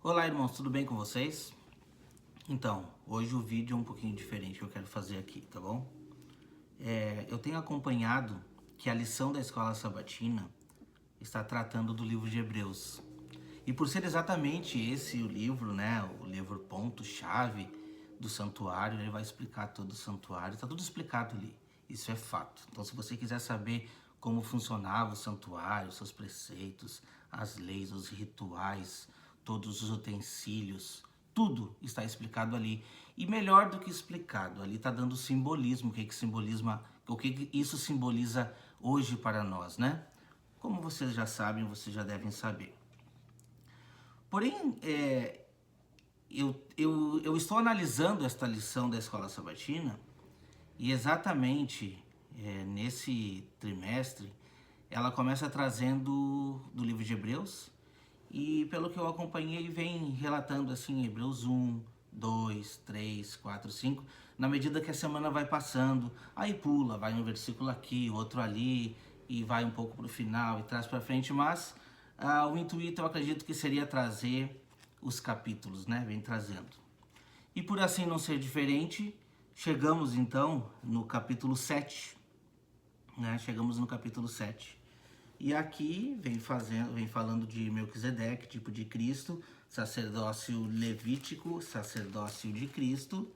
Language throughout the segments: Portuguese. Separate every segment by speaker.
Speaker 1: Olá, irmãos, tudo bem com vocês? Então, hoje o vídeo é um pouquinho diferente que eu quero fazer aqui, tá bom? Eu tenho acompanhado que a lição da escola sabatina está tratando do livro de Hebreus. E por ser exatamente esse o livro, né, o livro ponto-chave do santuário, ele vai explicar todo o santuário, está tudo explicado ali, isso é fato. Então, se você quiser saber como funcionava o santuário, seus preceitos, as leis, os rituais, todos os utensílios, tudo está explicado ali. E melhor do que explicado, ali está dando simbolismo, o que isso simboliza hoje para nós, né? Como vocês já sabem, vocês já devem saber. Porém, eu estou analisando esta lição da escola sabatina e exatamente nesse trimestre ela começa trazendo do livro de Hebreus e pelo que eu acompanhei vem relatando assim Hebreus 1, 2, 3, 4, 5, na medida que a semana vai passando, aí pula, vai um versículo aqui, outro ali e vai um pouco para o final e traz para frente, mas o intuito eu acredito que seria trazer os capítulos, né? Vem trazendo. E por assim não ser diferente, chegamos então no capítulo 7, né? Chegamos no capítulo 7. E aqui vem falando de Melquisedeque, tipo de Cristo, sacerdócio levítico, sacerdócio de Cristo,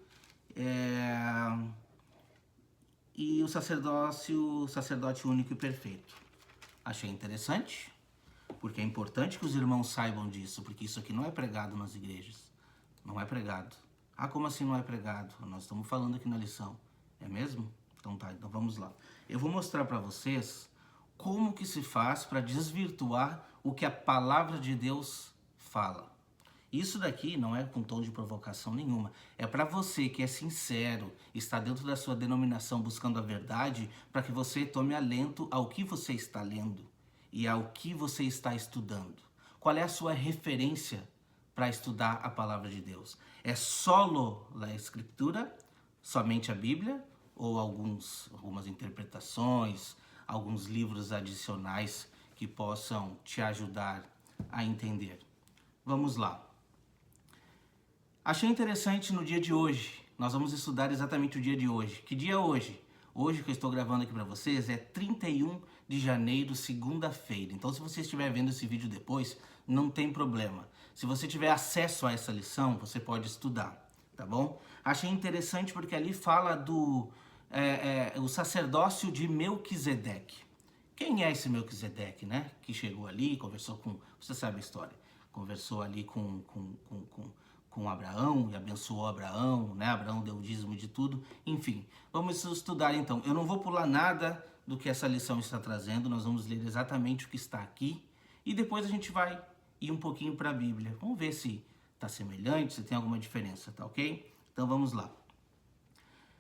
Speaker 1: e o sacerdote único e perfeito. Achei interessante, porque é importante que os irmãos saibam disso, porque isso aqui não é pregado nas igrejas. Não é pregado. Ah, como assim não é pregado? Nós estamos falando aqui na lição. É mesmo? Então tá, então vamos lá. Eu vou mostrar para vocês como que se faz para desvirtuar o que a palavra de Deus fala. Isso daqui não é com tom de provocação nenhuma. É para você que é sincero, está dentro da sua denominação buscando a verdade, para que você tome alento ao que você está lendo e ao que você está estudando. Qual é a sua referência para estudar a palavra de Deus? É solo a Escritura, somente a Bíblia, ou algumas interpretações, alguns livros adicionais que possam te ajudar a entender? Vamos lá. Achei interessante no dia de hoje, nós vamos estudar exatamente o dia de hoje. Que dia é hoje? Hoje que eu estou gravando aqui para vocês é 31 de janeiro, segunda-feira. Então se você estiver vendo esse vídeo depois, não tem problema. Se você tiver acesso a essa lição, você pode estudar, tá bom? Achei interessante porque ali fala do o sacerdócio de Melquisedeque. Quem é esse Melquisedeque, né? Que chegou ali, conversou com... Você sabe a história. Conversou ali com Abraão e abençoou Abraão, né? Abraão deu o dízimo de tudo. Enfim, vamos estudar então. Eu não vou pular nada do que essa lição está trazendo. Nós vamos ler exatamente o que está aqui. E depois a gente vai ir um pouquinho para a Bíblia. Vamos ver se está semelhante, se tem alguma diferença, tá ok? Então vamos lá.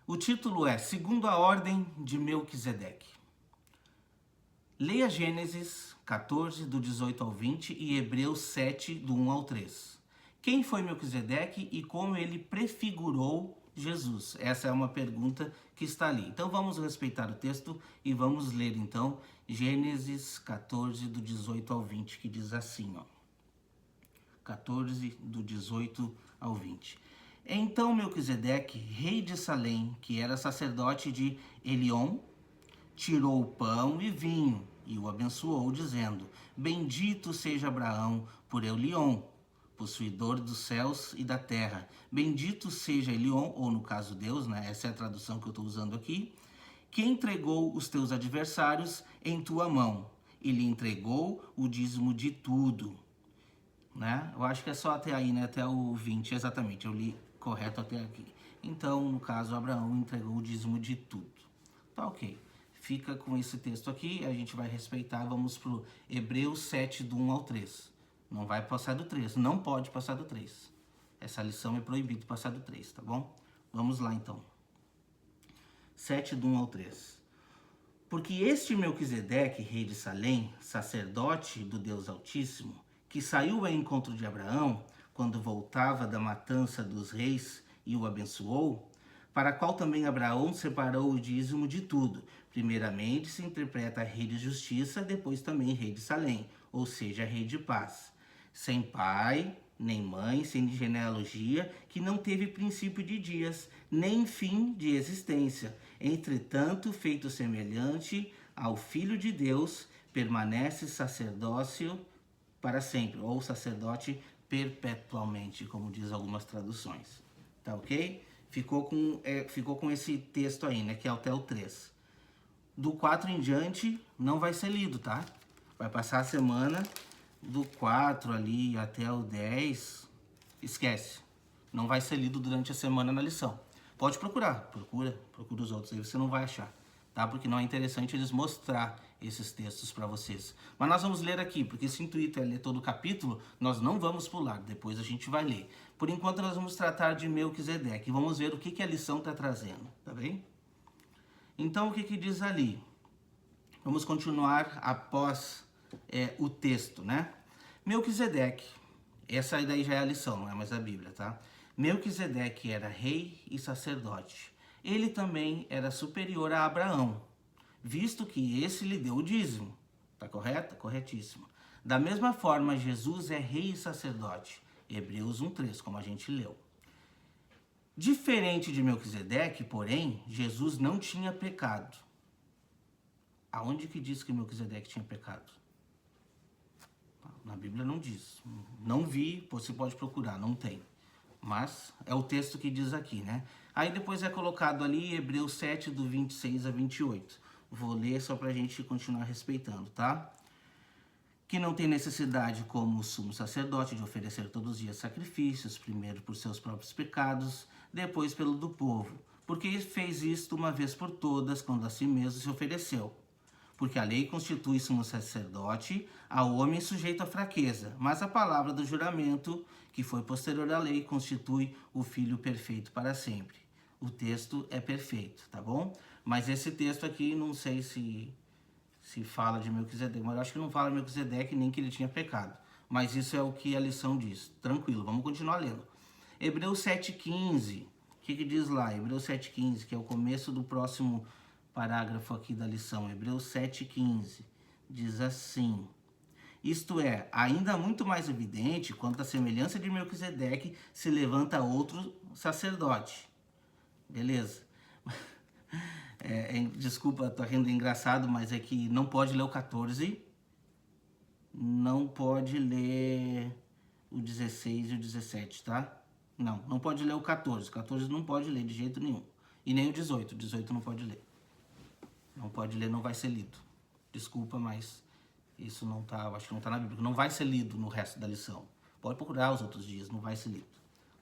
Speaker 1: O título é Segundo a Ordem de Melquisedeque. Leia Gênesis 14, do 18 ao 20 e Hebreus 7, do 1 ao 3. Quem foi Melquisedeque e como ele prefigurou Jesus? Essa é uma pergunta que está ali. Então vamos respeitar o texto e vamos ler então Gênesis 14, do 18 ao 20, que diz assim, ó. 14, do 18 ao 20. Então Melquisedeque, rei de Salém, que era sacerdote de Eliom, tirou o pão e vinho e o abençoou, dizendo: Bendito seja Abraão por Eliom, possuidor dos céus e da terra. Bendito seja Eliom, ou no caso Deus, né? Essa é a tradução que eu estou usando aqui, que entregou os teus adversários em tua mão. E lhe entregou o dízimo de tudo. Né? Eu acho que é só até aí, né? Até o 20, exatamente. Eu li correto até aqui. Então, no caso, Abraão entregou o dízimo de tudo. Tá ok. Fica com esse texto aqui, a gente vai respeitar. Vamos para o Hebreus 7, do 1 ao 3. Não vai passar do 3, não pode passar do 3. Essa lição é proibido passar do 3, tá bom? Vamos lá então. 7, do 1 ao 3. Porque este Melquisedeque, rei de Salém, sacerdote do Deus Altíssimo, que saiu ao encontro de Abraão, quando voltava da matança dos reis e o abençoou, para a qual também Abraão separou o dízimo de tudo. Primeiramente se interpreta rei de justiça, depois também rei de Salém, ou seja, rei de paz. Sem pai, nem mãe, sem genealogia, que não teve princípio de dias, nem fim de existência. Entretanto, feito semelhante ao Filho de Deus, permanece sacerdócio para sempre, ou sacerdote perpetuamente, como diz algumas traduções. Tá ok? Ficou com esse texto aí, né, que é até o 3. Do 4 em diante não vai ser lido, tá? Vai passar a semana do 4 ali até o 10, esquece. Não vai ser lido durante a semana na lição. Pode procurar, procura os outros aí, você não vai achar, tá? Porque não é interessante eles mostrar esses textos para vocês. Mas nós vamos ler aqui, porque se o intuito é ler todo o capítulo, nós não vamos pular, depois a gente vai ler. Por enquanto nós vamos tratar de Melquisedeque e vamos ver o que a lição está trazendo, tá bem? Então o que diz ali? Vamos continuar após o texto, né? Melquisedeque, essa daí já é a lição, não é mais a Bíblia, tá? Melquisedeque era rei e sacerdote. Ele também era superior a Abraão, visto que esse lhe deu o dízimo. Tá correto? Corretíssimo. Da mesma forma, Jesus é rei e sacerdote. Hebreus 1:3, como a gente leu. Diferente de Melquisedeque, porém, Jesus não tinha pecado. Aonde que diz que Melquisedeque tinha pecado? Na Bíblia não diz. Não vi, você pode procurar, não tem. Mas é o texto que diz aqui, né? Aí depois é colocado ali Hebreus 7, do 26 a 28. Vou ler só pra gente continuar respeitando, tá? Que não tem necessidade, como o sumo sacerdote, de oferecer todos os dias sacrifícios, primeiro por seus próprios pecados, depois pelo do povo, porque fez isto uma vez por todas, quando a si mesmo se ofereceu. Porque a lei constitui sumo sacerdote ao homem sujeito à fraqueza, mas a palavra do juramento, que foi posterior à lei, constitui o Filho perfeito para sempre. O texto é perfeito, tá bom? Mas esse texto aqui, não sei se fala de Melquisedeque, mas eu acho que não fala de Melquisedeque nem que ele tinha pecado. Mas isso é o que a lição diz. Tranquilo, vamos continuar lendo. Hebreus 7,15. O que diz lá? Hebreus 7,15, que é o começo do próximo parágrafo aqui da lição. Hebreus 7,15. Diz assim: isto é, ainda muito mais evidente, quanto à semelhança de Melquisedeque, se levanta outro sacerdote. Beleza. Desculpa, tô rindo engraçado, mas é que não pode ler o 14, não pode ler o 16 e o 17, tá? Não pode ler o 14, 14 não pode ler de jeito nenhum. E nem o 18, 18 não pode ler. Não pode ler, não vai ser lido. Desculpa, mas isso não tá, acho que não tá na Bíblia. Não vai ser lido no resto da lição. Pode procurar os outros dias, não vai ser lido,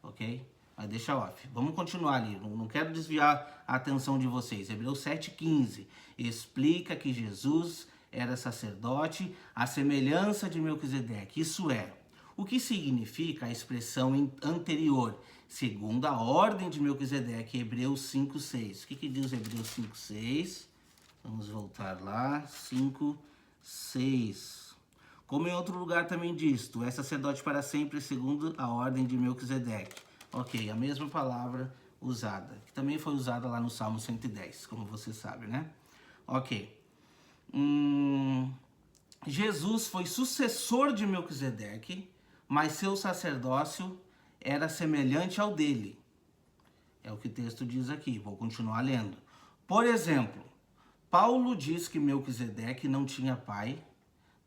Speaker 1: ok? Mas deixa off. Vamos continuar ali. Não quero desviar a atenção de vocês. Hebreus 7,15 explica que Jesus era sacerdote à semelhança de Melquisedeque. Isso é, o que significa a expressão anterior, segundo a ordem de Melquisedeque, Hebreus 5,6. O que diz Hebreus 5,6? Vamos voltar lá. 5,6. Como em outro lugar também diz, tu és sacerdote para sempre, segundo a ordem de Melquisedeque. Ok, a mesma palavra usada, que também foi usada lá no Salmo 110, como você sabe, né? Ok. Jesus foi sucessor de Melquisedeque, mas seu sacerdócio era semelhante ao dele. É o que o texto diz aqui, vou continuar lendo. Por exemplo, Paulo diz que Melquisedeque não tinha pai,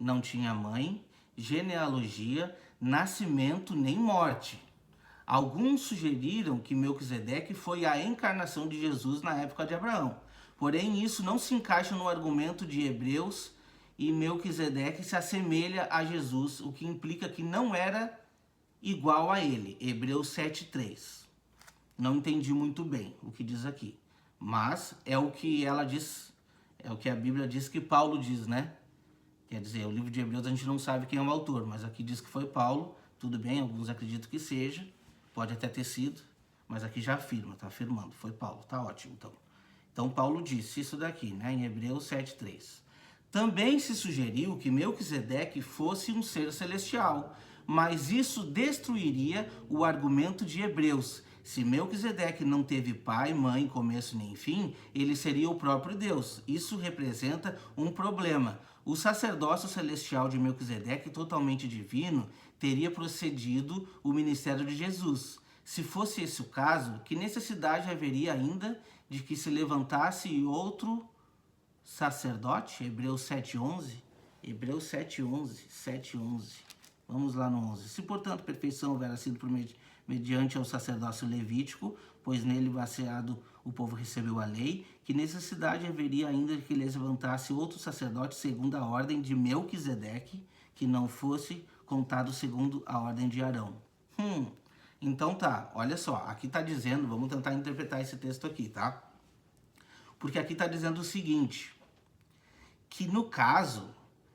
Speaker 1: não tinha mãe, genealogia, nascimento nem morte. Alguns sugeriram que Melquisedeque foi a encarnação de Jesus na época de Abraão. Porém, isso não se encaixa no argumento de Hebreus e Melquisedeque se assemelha a Jesus, o que implica que não era igual a ele. Hebreus 7,3. Não entendi muito bem o que diz aqui, mas é o que ela diz, é o que a Bíblia diz que Paulo diz, né? Quer dizer, o livro de Hebreus a gente não sabe quem é o autor, mas aqui diz que foi Paulo. Tudo bem, alguns acreditam que seja. Pode até ter sido, mas aqui já afirma, está afirmando, foi Paulo, tá ótimo então. Então Paulo disse isso daqui, né, em Hebreus 7,3. Também se sugeriu que Melquisedeque fosse um ser celestial, mas isso destruiria o argumento de Hebreus. Se Melquisedeque não teve pai, mãe, começo nem fim, ele seria o próprio Deus. Isso representa um problema. O sacerdócio celestial de Melquisedeque, totalmente divino, teria procedido o ministério de Jesus. Se fosse esse o caso, que necessidade haveria ainda de que se levantasse outro sacerdote? Hebreus 7:11. Hebreus 7:11. Vamos lá no 11. Se, portanto, perfeição houvera sido mediante ao sacerdócio levítico, pois nele baseado o povo recebeu a lei, que necessidade haveria ainda de que lhes levantasse outro sacerdote segundo a ordem de Melquisedeque, que não fosse contado segundo a ordem de Arão? Então tá, olha só, aqui tá dizendo, vamos tentar interpretar esse texto aqui, tá? Porque aqui tá dizendo o seguinte, que no caso,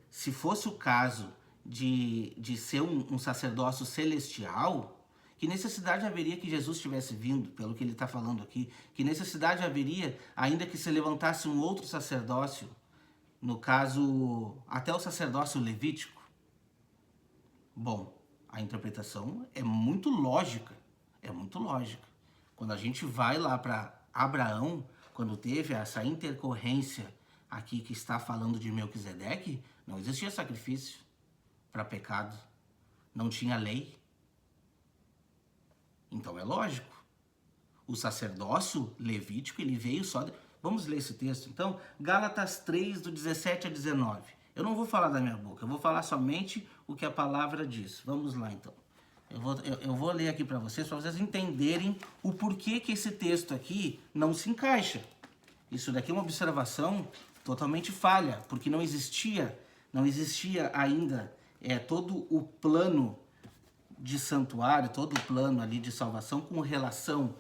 Speaker 1: se fosse o caso de ser um sacerdócio celestial, que necessidade haveria que Jesus tivesse vindo, pelo que ele está falando aqui? Que necessidade haveria ainda que se levantasse um outro sacerdócio, no caso, até o sacerdócio levítico? Bom, a interpretação é muito lógica, Quando a gente vai lá para Abraão, quando teve essa intercorrência aqui que está falando de Melquisedeque, não existia sacrifício para pecado, não tinha lei. Então é lógico. O sacerdócio levítico, ele veio só... Vamos ler esse texto, então? Gálatas 3, do 17 a 19. Eu não vou falar da minha boca, eu vou falar somente o que a palavra diz. Vamos lá, então. Eu vou ler aqui para vocês entenderem o porquê que esse texto aqui não se encaixa. Isso daqui é uma observação totalmente falha, porque não existia ainda todo o plano de santuário, todo o plano ali de salvação com relação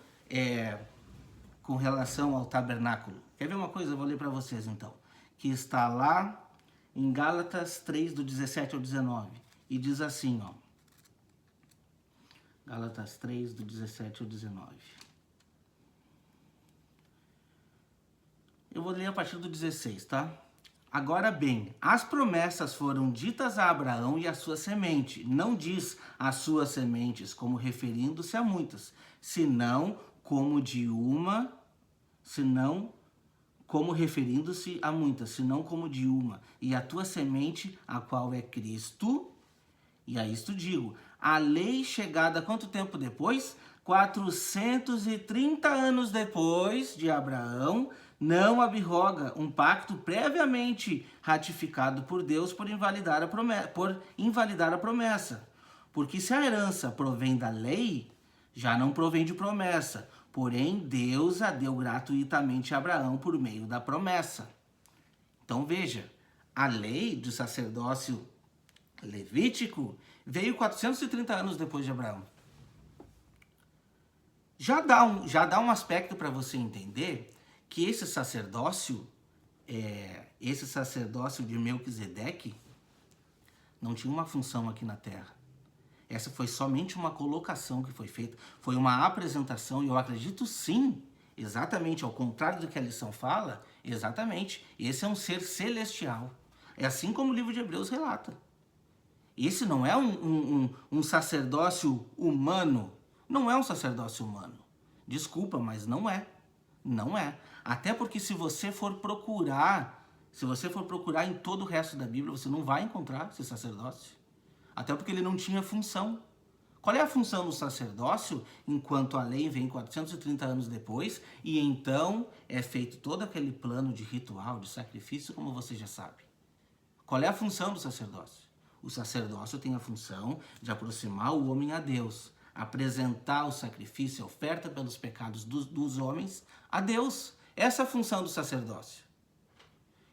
Speaker 1: ao tabernáculo. Quer ver uma coisa? Eu vou ler para vocês então. Que está lá em Gálatas 3, do 17 ao 19. E diz assim, ó. Gálatas 3, do 17 ao 19. Eu vou ler a partir do 16, tá? Agora bem, as promessas foram ditas a Abraão e a sua semente. Não diz as suas sementes como referindo-se a muitas, senão como de uma, e a tua semente, a qual é Cristo. E a isto digo, a lei chegada quanto tempo depois? 430 anos depois de Abraão, não abroga um pacto previamente ratificado por Deus por invalidar a promessa. Porque se a herança provém da lei, já não provém de promessa. Porém, Deus a deu gratuitamente a Abraão por meio da promessa. Então veja, a lei do sacerdócio levítico veio 430 anos depois de Abraão. Já dá um aspecto para você entender que esse sacerdócio de Melquisedeque não tinha uma função aqui na terra. Essa foi somente uma colocação que foi feita, foi uma apresentação, e eu acredito sim, exatamente ao contrário do que a lição fala, exatamente, esse é um ser celestial. É assim como o livro de Hebreus relata. Esse não é um sacerdócio humano, não é um sacerdócio humano. Desculpa, mas não é. Não é. Até porque se você for procurar em todo o resto da Bíblia, você não vai encontrar esse sacerdócio. Até porque ele não tinha função. Qual é a função do sacerdócio enquanto a lei vem 430 anos depois e então é feito todo aquele plano de ritual, de sacrifício, como você já sabe? Qual é a função do sacerdócio? O sacerdócio tem a função de aproximar o homem a Deus, apresentar o sacrifício, a oferta pelos pecados dos homens a Deus. Essa é a função do sacerdócio.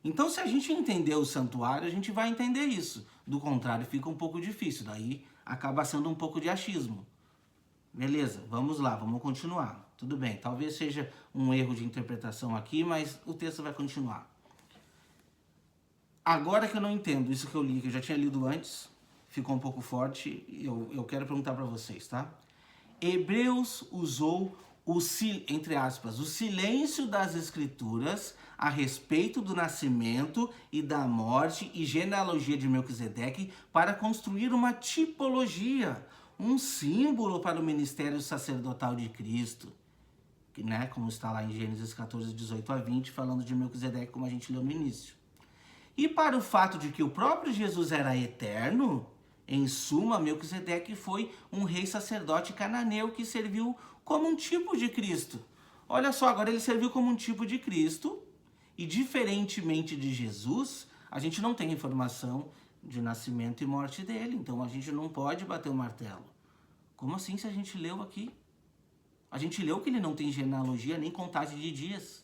Speaker 1: Então, se a gente entender o santuário, a gente vai entender isso. Do contrário, fica um pouco difícil. Daí acaba sendo um pouco de achismo. Beleza, vamos lá, vamos continuar. Tudo bem, talvez seja um erro de interpretação aqui, mas o texto vai continuar. Agora que eu não entendo isso que eu li, que eu já tinha lido antes, ficou um pouco forte, eu quero perguntar para vocês, tá? Hebreus usou entre aspas, o silêncio das escrituras a respeito do nascimento e da morte e genealogia de Melquisedeque para construir uma tipologia, um símbolo para o ministério sacerdotal de Cristo, que, né, como está lá em Gênesis 14, 18 a 20, falando de Melquisedeque, como a gente leu no início. E para o fato de que o próprio Jesus era eterno, Em suma, Melquisedeque foi um rei sacerdote cananeu que serviu como um tipo de Cristo. Olha só, agora ele serviu como um tipo de Cristo e, diferentemente de Jesus, a gente não tem informação de nascimento e morte dele, então a gente não pode bater o martelo. Como assim se a gente leu aqui? A gente leu que ele não tem genealogia nem contagem de dias.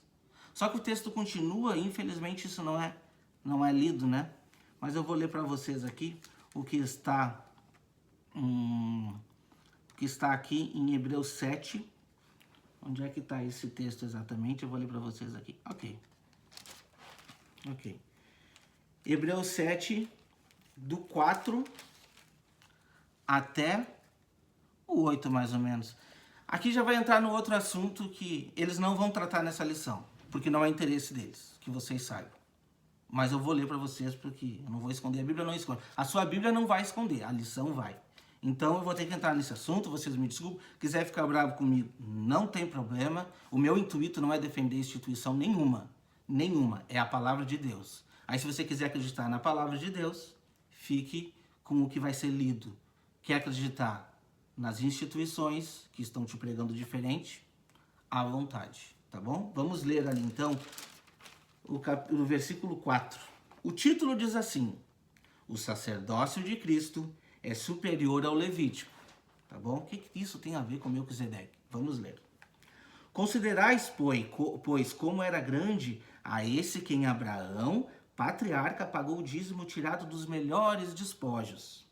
Speaker 1: Só que o texto continua e infelizmente isso não é lido, né? Mas eu vou ler para vocês aqui o que está aqui em Hebreus 7. Onde é que está esse texto exatamente? Eu vou ler para vocês aqui. Ok. Hebreus 7, do 4 até o 8, mais ou menos. Aqui já vai entrar no outro assunto que eles não vão tratar nessa lição, porque não é interesse deles, que vocês saibam. Mas eu vou ler para vocês, porque eu não vou esconder. A Bíblia não esconde. A sua Bíblia não vai esconder, a lição vai. Então eu vou ter que entrar nesse assunto, vocês me desculpem. Quiser ficar bravo comigo, não tem problema. O meu intuito não é defender instituição nenhuma. Nenhuma. É a palavra de Deus. Aí se você quiser acreditar na palavra de Deus, fique com o que vai ser lido. Quer acreditar nas instituições que estão te pregando diferente? À vontade, tá bom? Vamos ler ali então o versículo 4. O título diz assim: o sacerdócio de Cristo é superior ao levítico. Tá bom? O que isso tem a ver com Melquisedeque? Vamos ler. Considerais, pois, como era grande a esse quem Abraão, patriarca, pagou o dízimo tirado dos melhores despojos.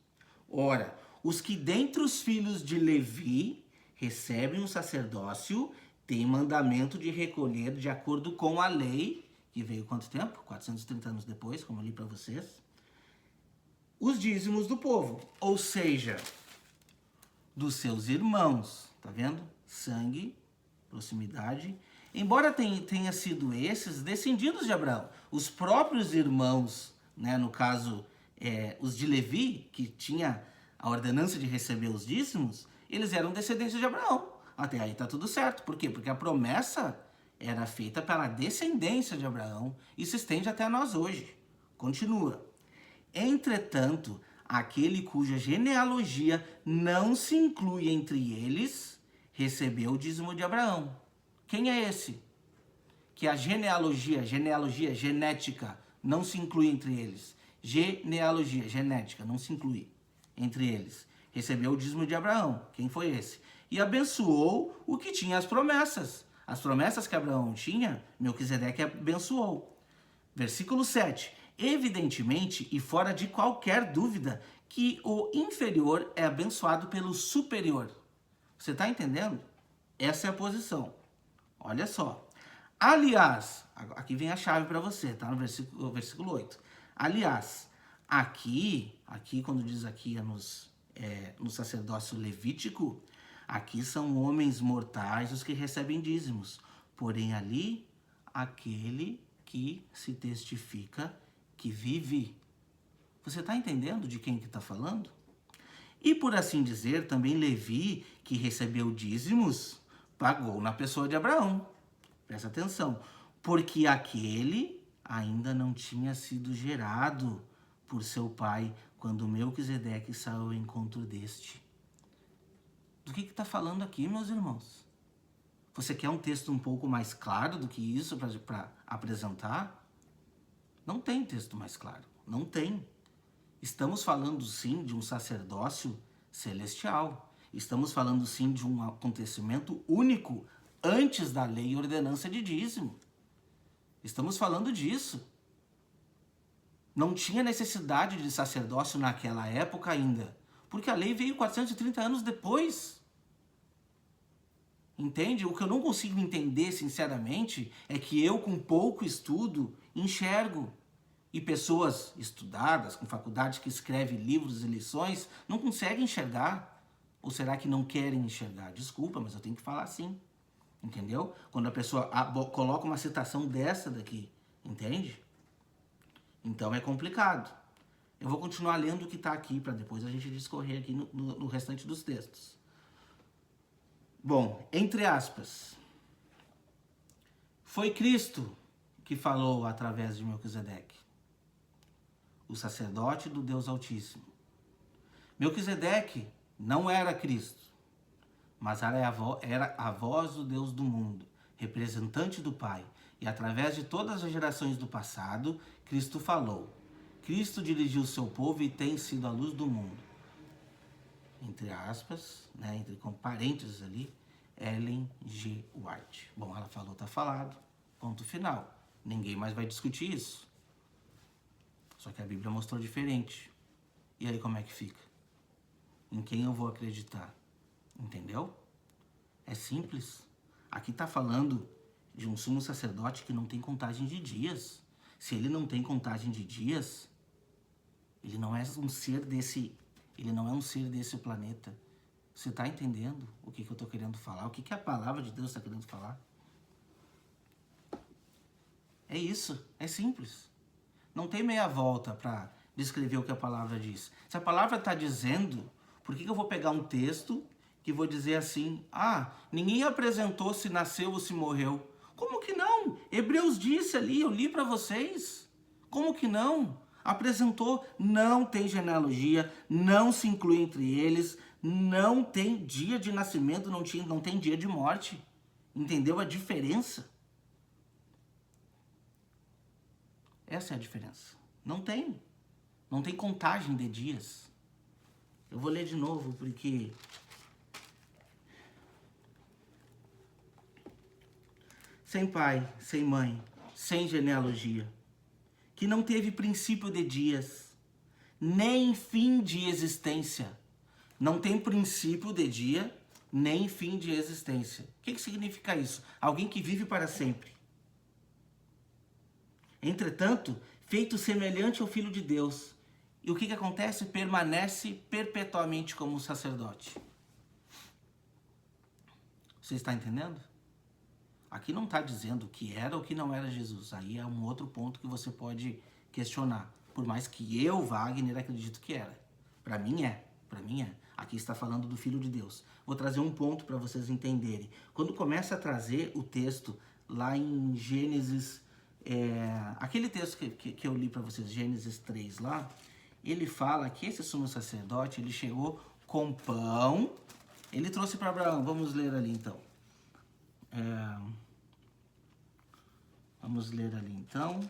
Speaker 1: Ora, os que dentre os filhos de Levi recebem o sacerdócio têm mandamento de recolher de acordo com a lei, que veio quanto tempo? 430 anos depois, como eu li para vocês, os dízimos do povo, ou seja, dos seus irmãos. Tá vendo? Sangue, proximidade. Embora tenha sido esses descendidos de Abraão, os próprios irmãos, né, no caso, os de Levi, que tinha a ordenança de receber os dízimos, eles eram descendentes de Abraão. Até aí tá tudo certo. Por quê? Porque a promessa era feita pela descendência de Abraão e se estende até nós hoje. Continua. Entretanto, aquele cuja genealogia não se inclui entre eles, recebeu o dízimo de Abraão. Quem é esse? Que a genealogia, genética, não se inclui entre eles. Genealogia, genética, não se inclui entre eles. Recebeu o dízimo de Abraão. Quem foi esse? E abençoou o que tinha as promessas. As promessas que Abraão tinha, Melquisedeque abençoou. Versículo 7. Evidentemente, e fora de qualquer dúvida, que o inferior é abençoado pelo superior. Você está entendendo? Essa é a posição. Olha só. Aliás, aqui vem a chave para você, tá? No versículo 8. Aliás, aqui quando diz aqui no sacerdócio levítico, aqui são homens mortais os que recebem dízimos. Porém, ali, aquele que se testifica que vive. Você está entendendo de quem que está falando? E por assim dizer, também Levi, que recebeu dízimos, pagou na pessoa de Abraão. Presta atenção. Porque aquele ainda não tinha sido gerado por seu pai quando Melquisedeque saiu ao encontro deste. Do que está falando aqui, meus irmãos? Você quer um texto um pouco mais claro do que isso para apresentar? Não tem texto mais claro. Não tem. Estamos falando sim de um sacerdócio celestial. Estamos falando sim de um acontecimento único antes da lei e ordenança de dízimo. Estamos falando disso. Não tinha necessidade de sacerdócio naquela época ainda, porque a lei veio 430 anos depois. Entende? O que eu não consigo entender, sinceramente, é que eu, com pouco estudo, enxergo. E pessoas estudadas, com faculdade, que escrevem livros e lições, não conseguem enxergar. Ou será que não querem enxergar? Desculpa, mas eu tenho que falar assim. Entendeu? Quando a pessoa coloca uma citação dessa daqui, entende? Então é complicado. Eu vou continuar lendo o que está aqui, para depois a gente discorrer aqui no restante dos textos. Bom, entre aspas, foi Cristo que falou através de Melquisedeque, o sacerdote do Deus Altíssimo. Melquisedeque não era Cristo, mas era a voz do Deus do mundo, representante do Pai. E através de todas as gerações do passado, Cristo falou. Cristo dirigiu o seu povo e tem sido a luz do mundo. Entre aspas, né, entre com parênteses ali, Ellen G. White. Bom, ela falou, tá falado. Ponto final. Ninguém mais vai discutir isso. Só que a Bíblia mostrou diferente. E aí como é que fica? Em quem eu vou acreditar? Entendeu? É simples. Aqui está falando de um sumo sacerdote que não tem contagem de dias. Se ele não tem contagem de dias, ele não é um ser desse planeta. Você está entendendo o que eu estou querendo falar? O que a palavra de Deus está querendo falar? É isso, é simples. Não tem meia volta para descrever o que a palavra diz. Se a palavra está dizendo, por que eu vou pegar um texto que vou dizer assim, ninguém apresentou se nasceu ou se morreu? Como que não? Hebreus disse ali, eu li para vocês. Como que não? Apresentou, não tem genealogia, não se inclui entre eles, não tem dia de nascimento, não tem dia de morte. Entendeu a diferença? Essa é a diferença. Não tem contagem de dias. Eu vou ler de novo porque sem pai, sem mãe, sem genealogia, que não teve princípio de dias, nem fim de existência. Não tem princípio de dia, nem fim de existência. O que significa isso? Alguém que vive para sempre. Entretanto, feito semelhante ao Filho de Deus. E o que acontece? Permanece perpetuamente como sacerdote. Você está entendendo? Aqui não está dizendo que era ou que não era Jesus. Aí é um outro ponto que você pode questionar. Por mais que eu, Wagner, acredito que era. Para mim é. Aqui está falando do Filho de Deus. Vou trazer um ponto para vocês entenderem. Quando começa a trazer o texto lá em Gênesis, aquele texto que eu li para vocês, Gênesis 3 lá, ele fala que esse sumo sacerdote, ele chegou com pão, ele trouxe para Abraão. Vamos ler ali então. Vamos ler ali então.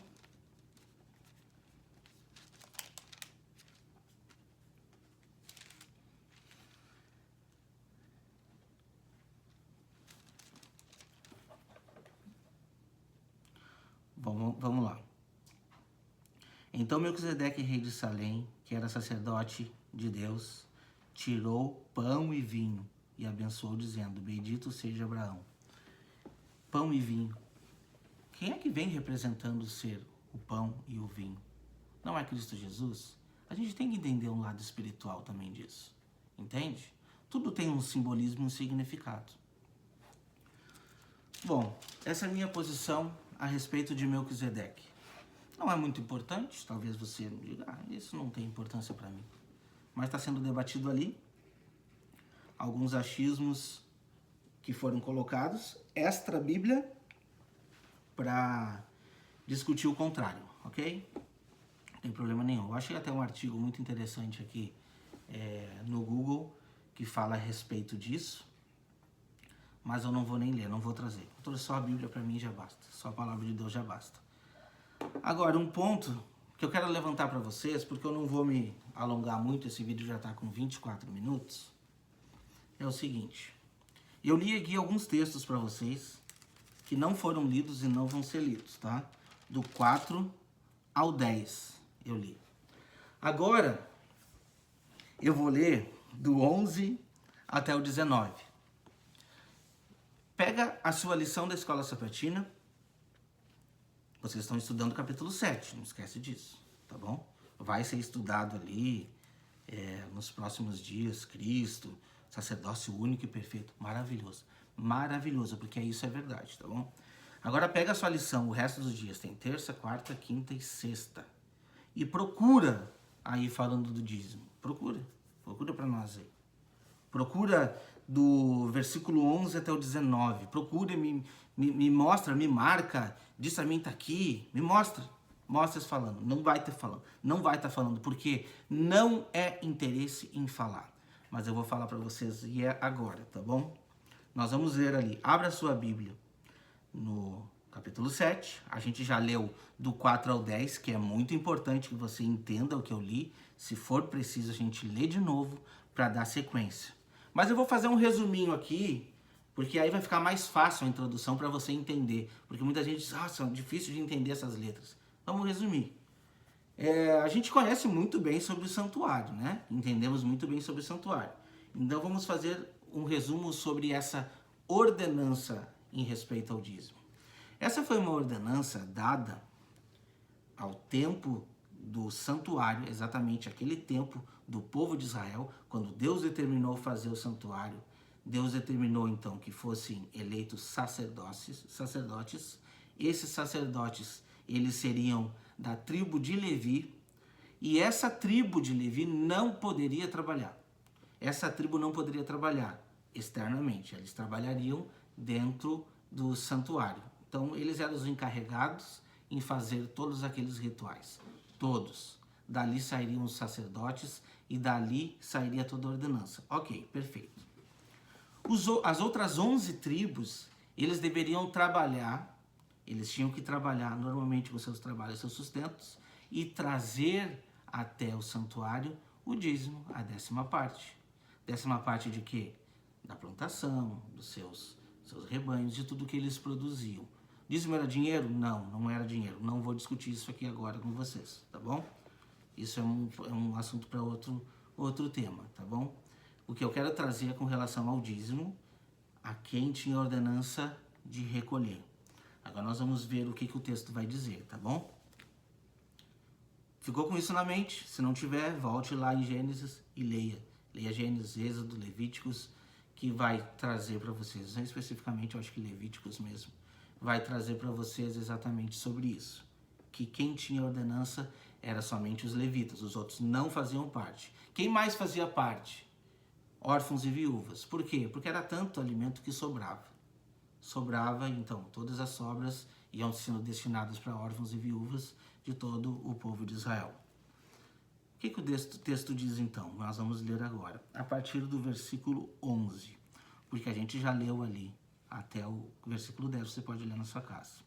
Speaker 1: Vamos lá. Então Melquisedeque, rei de Salém, que era sacerdote de Deus, tirou pão e vinho e abençoou, dizendo: bendito seja Abraão. Pão e vinho. Quem é que vem representando ser o pão e o vinho? Não é Cristo Jesus? A gente tem que entender um lado espiritual também disso. Entende? Tudo tem um simbolismo e um significado. Bom, essa é a minha posição a respeito de Melquisedeque. Não é muito importante, talvez você diga, isso não tem importância para mim. Mas está sendo debatido ali alguns achismos que foram colocados extra Bíblia para discutir o contrário, ok? Não tem problema nenhum. Eu achei até um artigo muito interessante aqui no Google que fala a respeito disso, mas eu não vou nem ler, não vou trazer. Só a Bíblia para mim já basta, só a palavra de Deus já basta. Agora, um ponto que eu quero levantar para vocês, porque eu não vou me alongar muito, esse vídeo já está com 24 minutos, é o seguinte. Eu li aqui alguns textos para vocês que não foram lidos e não vão ser lidos, tá? Do 4 ao 10 eu li. Agora, eu vou ler do 11 até o 19. Pega a sua lição da Escola Sabatina. Vocês estão estudando o capítulo 7, não esquece disso, tá bom? Vai ser estudado ali nos próximos dias, Cristo, sacerdócio único e perfeito. Maravilhoso, maravilhoso, porque isso é verdade, tá bom? Agora pega a sua lição, o resto dos dias, tem terça, quarta, quinta e sexta. E procura aí falando do dízimo, procura para nós aí. Procura do versículo 11 até o 19, procura, me mostra, me marca, diz a mim, tá aqui, me mostra, Mostres falando, não vai estar falando, não vai estar falando, porque não é interesse em falar. Mas eu vou falar para vocês e é agora, tá bom? Nós vamos ver ali, abra a sua Bíblia no capítulo 7, a gente já leu do 4 ao 10, que é muito importante que você entenda o que eu li. Se for preciso, a gente lê de novo para dar sequência. Mas eu vou fazer um resuminho aqui, porque aí vai ficar mais fácil a introdução para você entender. Porque muita gente diz, nossa, é difícil de entender essas letras. Vamos resumir. A gente conhece muito bem sobre o santuário, né? Entendemos muito bem sobre o santuário. Então vamos fazer um resumo sobre essa ordenança em respeito ao dízimo. Essa foi uma ordenança dada ao tempo do santuário, exatamente aquele tempo do povo de Israel, quando Deus determinou fazer o santuário. Deus determinou então que fossem eleitos sacerdotes. Esses sacerdotes, eles seriam da tribo de Levi, e essa tribo de Levi não poderia trabalhar. Essa tribo não poderia trabalhar externamente, eles trabalhariam dentro do santuário. Então, eles eram os encarregados em fazer todos aqueles rituais. Todos. Dali sairiam os sacerdotes e dali sairia toda a ordenança. Ok, perfeito. As outras 11 tribos, eles deveriam trabalhar, eles tinham que trabalhar normalmente com seus trabalhos, seus sustentos, e trazer até o santuário o dízimo, a 10ª parte. 10ª parte de quê? Da plantação, dos seus rebanhos, de tudo que eles produziam. Dízimo era dinheiro? Não, não era dinheiro. Não vou discutir isso aqui agora com vocês, tá bom? Isso é um assunto para outro tema, tá bom? O que eu quero trazer é com relação ao dízimo, a quem tinha ordenança de recolher. Agora nós vamos ver o que o texto vai dizer, tá bom? Ficou com isso na mente? Se não tiver, volte lá em Gênesis e leia. Leia Gênesis, Êxodo, Levíticos, que vai trazer para vocês, especificamente eu acho que Levíticos mesmo, vai trazer para vocês exatamente sobre isso. Que quem tinha ordenança era somente os levitas, os outros não faziam parte. Quem mais fazia parte? Órfãos e viúvas. Por quê? Porque era tanto alimento que sobrava. Sobrava, então, todas as sobras iam sendo destinadas para órfãos e viúvas de todo o povo de Israel. O que o texto diz, então? Nós vamos ler agora, a partir do versículo 11, porque a gente já leu ali até o versículo 10, você pode ler na sua casa.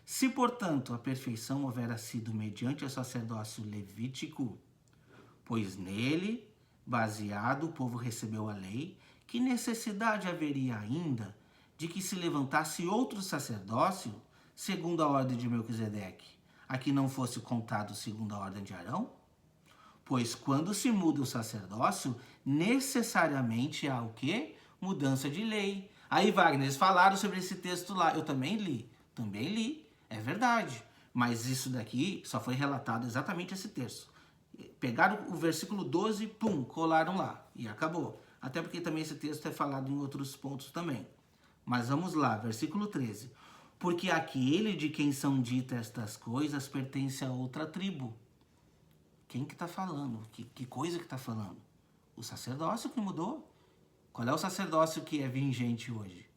Speaker 1: Se, portanto, a perfeição houvera sido mediante o sacerdócio levítico, pois nele, baseado, o povo recebeu a lei, que necessidade haveria ainda de que se levantasse outro sacerdócio, segundo a ordem de Melquisedeque, a que não fosse contado segundo a ordem de Arão? Pois quando se muda o sacerdócio, necessariamente há o quê? Mudança de lei. Aí, Wagner, eles falaram sobre esse texto lá. Eu também li, é verdade. Mas isso daqui só foi relatado exatamente esse texto. Pegaram o versículo 12, pum, colaram lá e acabou. Até porque também esse texto é falado em outros pontos também. Mas vamos lá, versículo 13. Porque aquele de quem são ditas estas coisas pertence a outra tribo. Quem que está falando? Que coisa que está falando? O sacerdócio que mudou. Qual é o sacerdócio que é vigente hoje?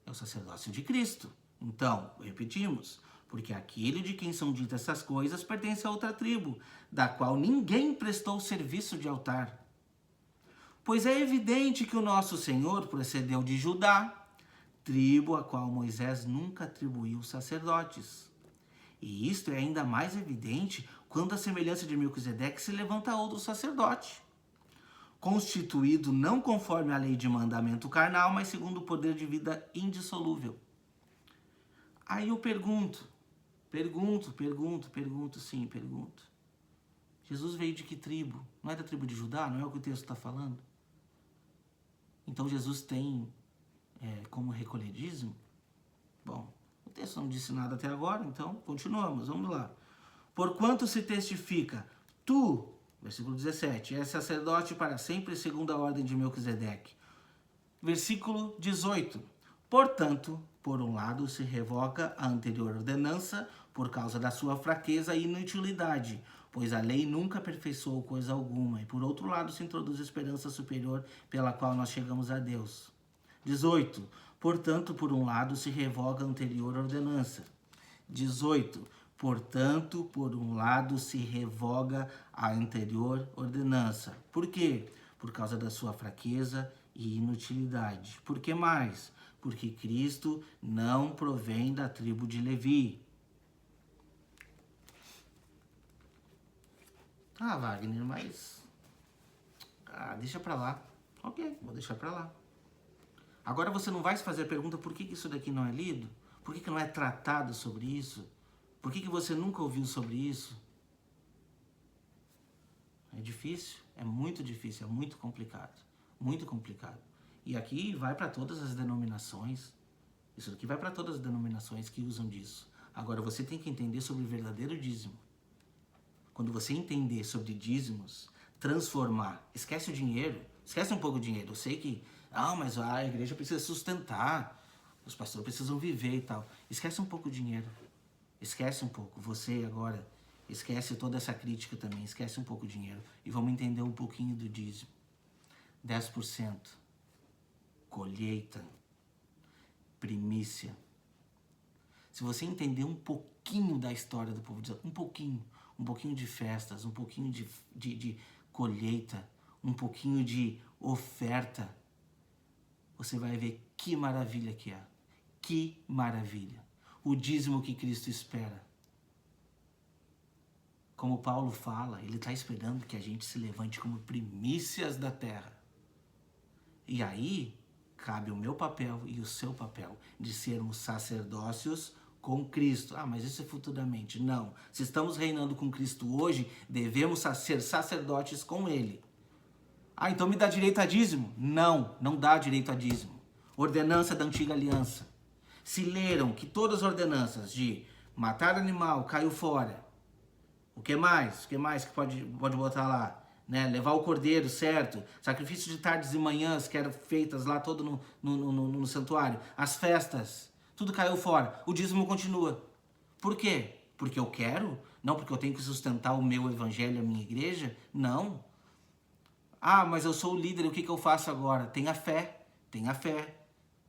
Speaker 1: É o sacerdócio de Cristo. Então, repetimos, porque aquele de quem são ditas essas coisas pertence a outra tribo, da qual ninguém prestou serviço de altar. Pois é evidente que o nosso Senhor procedeu de Judá, tribo a qual Moisés nunca atribuiu sacerdotes. E isto é ainda mais evidente quando a semelhança de Melquisedeque se levanta outro sacerdote, constituído não conforme a lei de mandamento carnal, mas segundo o poder de vida indissolúvel. Aí eu pergunto. Jesus veio de que tribo? Não é da tribo de Judá? Não é o que o texto está falando? Então Jesus tem como recolher dízimo? Bom, o texto não disse nada até agora, então continuamos, vamos lá. Porquanto se testifica, tu, versículo 17, és sacerdote para sempre segundo a ordem de Melquisedeque. Versículo 18, portanto, por um lado se revoca a anterior ordenança por causa da sua fraqueza e inutilidade, pois a lei nunca aperfeiçoou coisa alguma, e por outro lado se introduz a esperança superior pela qual nós chegamos a Deus. 18, portanto, por um lado se revoga a anterior ordenança. 18, Portanto, por um lado, se revoga a anterior ordenança. Por quê? Por causa da sua fraqueza e inutilidade. Por que mais? Porque Cristo não provém da tribo de Levi. Ah, Wagner, mas... deixa pra lá. Ok, vou deixar pra lá. Agora você não vai se fazer a pergunta por que isso daqui não é lido? Por que não é tratado sobre isso? Por que você nunca ouviu sobre isso? É difícil, é muito complicado. Muito complicado. E aqui vai para todas as denominações. Isso aqui vai para todas as denominações que usam disso. Agora você tem que entender sobre o verdadeiro dízimo. Quando você entender sobre dízimos, transformar, esquece o dinheiro, esquece um pouco o dinheiro. Eu sei que, mas a igreja precisa sustentar, os pastores precisam viver e tal. Esquece um pouco o dinheiro. Esquece um pouco, você agora, esquece toda essa crítica também, esquece um pouco o dinheiro. E vamos entender um pouquinho do dízimo. 10%, colheita, primícia. Se você entender um pouquinho da história do povo de Israel, um pouquinho de festas, um pouquinho de colheita, um pouquinho de oferta, você vai ver que maravilha que é. Que maravilha. O dízimo que Cristo espera. Como Paulo fala, ele está esperando que a gente se levante como primícias da terra. E aí, cabe o meu papel e o seu papel de sermos sacerdócios com Cristo. Mas isso é futuramente. Não. Se estamos reinando com Cristo hoje, devemos ser sacerdotes com Ele. Então me dá direito a dízimo? Não, não dá direito a dízimo. Ordenança da antiga aliança. Se leram que todas as ordenanças de matar animal caiu fora. O que mais? O que mais que pode botar lá? Né? Levar o cordeiro, certo? Sacrifício de tardes e manhãs que eram feitas lá todo no santuário. As festas, tudo caiu fora. O dízimo continua. Por quê? Porque eu quero? Não porque eu tenho que sustentar o meu evangelho, a minha igreja? Não. Mas eu sou o líder, o que eu faço agora? Tenha fé, tenha fé.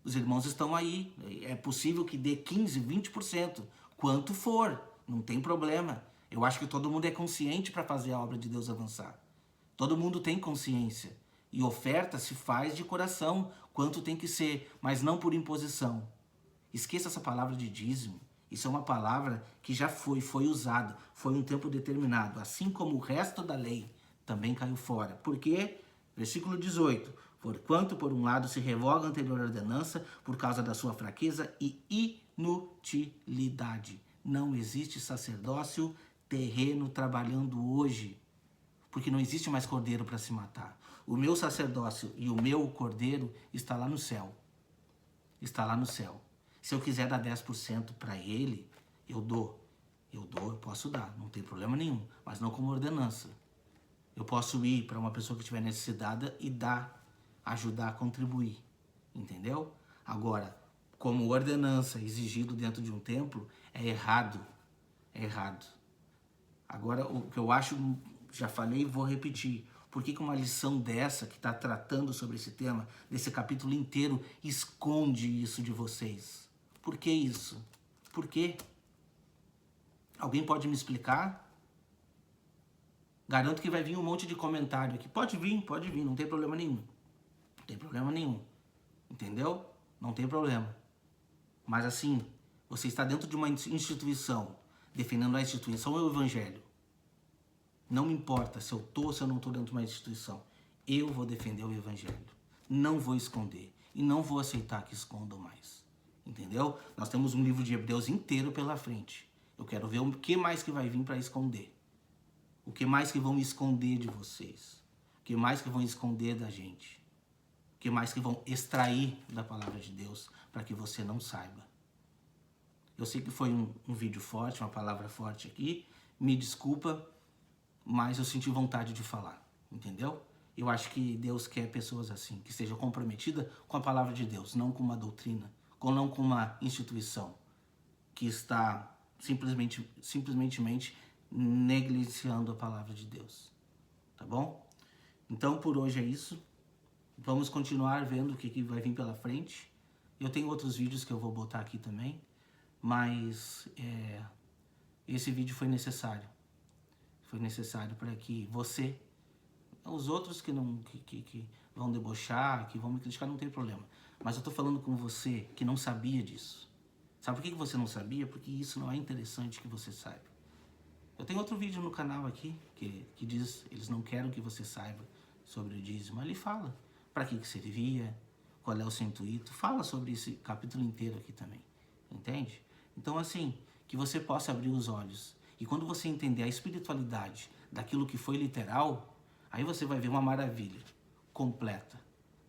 Speaker 1: Os irmãos estão aí. É possível que dê 15%, 20%. Quanto for, não tem problema. Eu acho que todo mundo é consciente para fazer a obra de Deus avançar. Todo mundo tem consciência. E oferta se faz de coração, quanto tem que ser, mas não por imposição. Esqueça essa palavra de dízimo. Isso é uma palavra que já foi usada, foi um tempo determinado. Assim como o resto da lei também caiu fora. Por quê? Versículo 18. Porquanto, por um lado, se revoga a anterior ordenança por causa da sua fraqueza e inutilidade. Não existe sacerdócio terreno trabalhando hoje, porque não existe mais cordeiro para se matar. O meu sacerdócio e o meu cordeiro está lá no céu. Está lá no céu. Se eu quiser dar 10% para ele, eu dou. Eu posso dar, não tem problema nenhum, mas não como ordenança. Eu posso ir para uma pessoa que estiver necessitada e dar, ajudar, contribuir. Entendeu? Agora, como ordenança exigido dentro de um templo, é errado. É errado. Agora, o que eu acho, já falei e vou repetir. Por que uma lição dessa, que está tratando sobre esse tema, desse capítulo inteiro, esconde isso de vocês? Por que isso? Por quê? Alguém pode me explicar? Garanto que vai vir um monte de comentário aqui. Pode vir, não tem problema nenhum. Não tem problema nenhum. Entendeu? Não tem problema. Mas assim, você está dentro de uma instituição, defendendo a instituição ou o evangelho. Não me importa se eu estou ou se eu não estou dentro de uma instituição. Eu vou defender o evangelho. Não vou esconder. E não vou aceitar que escondam mais. Entendeu? Nós temos um livro de Hebreus inteiro pela frente. Eu quero ver o que mais que vai vir para esconder. O que mais que vão esconder de vocês? O que mais que vão esconder da gente? O que mais que vão extrair da palavra de Deus para que você não saiba? Eu sei que foi um vídeo forte, uma palavra forte aqui. Me desculpa, mas eu senti vontade de falar, entendeu? Eu acho que Deus quer pessoas assim, que estejam comprometidas com a palavra de Deus, não com uma doutrina, não com uma instituição que está simplesmente negligenciando a palavra de Deus, tá bom? Então, por hoje é isso. Vamos continuar vendo o que vai vir pela frente. Eu tenho outros vídeos que eu vou botar aqui também, mas Esse vídeo foi necessário. Foi necessário para que você, os outros que não que vão debochar, que vão me criticar, não tem problema. Mas eu tô falando com você que não sabia disso. Sabe por que você não sabia? Porque isso não é interessante que você saiba. Eu tenho outro vídeo no canal aqui que diz, eles não querem que você saiba sobre o dízimo. Ali fala para que servia, qual é o seu intuito. Fala sobre esse capítulo inteiro aqui também. Entende? Então assim, que você possa abrir os olhos. E quando você entender a espiritualidade daquilo que foi literal, aí você vai ver uma maravilha completa,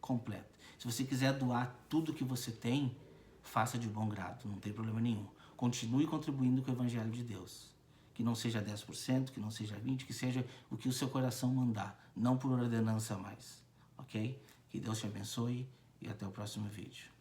Speaker 1: completa. Se você quiser doar tudo que você tem, faça de bom grado, não tem problema nenhum. Continue contribuindo com o Evangelho de Deus. Que não seja 10%, que não seja 20%, que seja o que o seu coração mandar, não por ordenança mais. Ok? Que Deus te abençoe e até o próximo vídeo.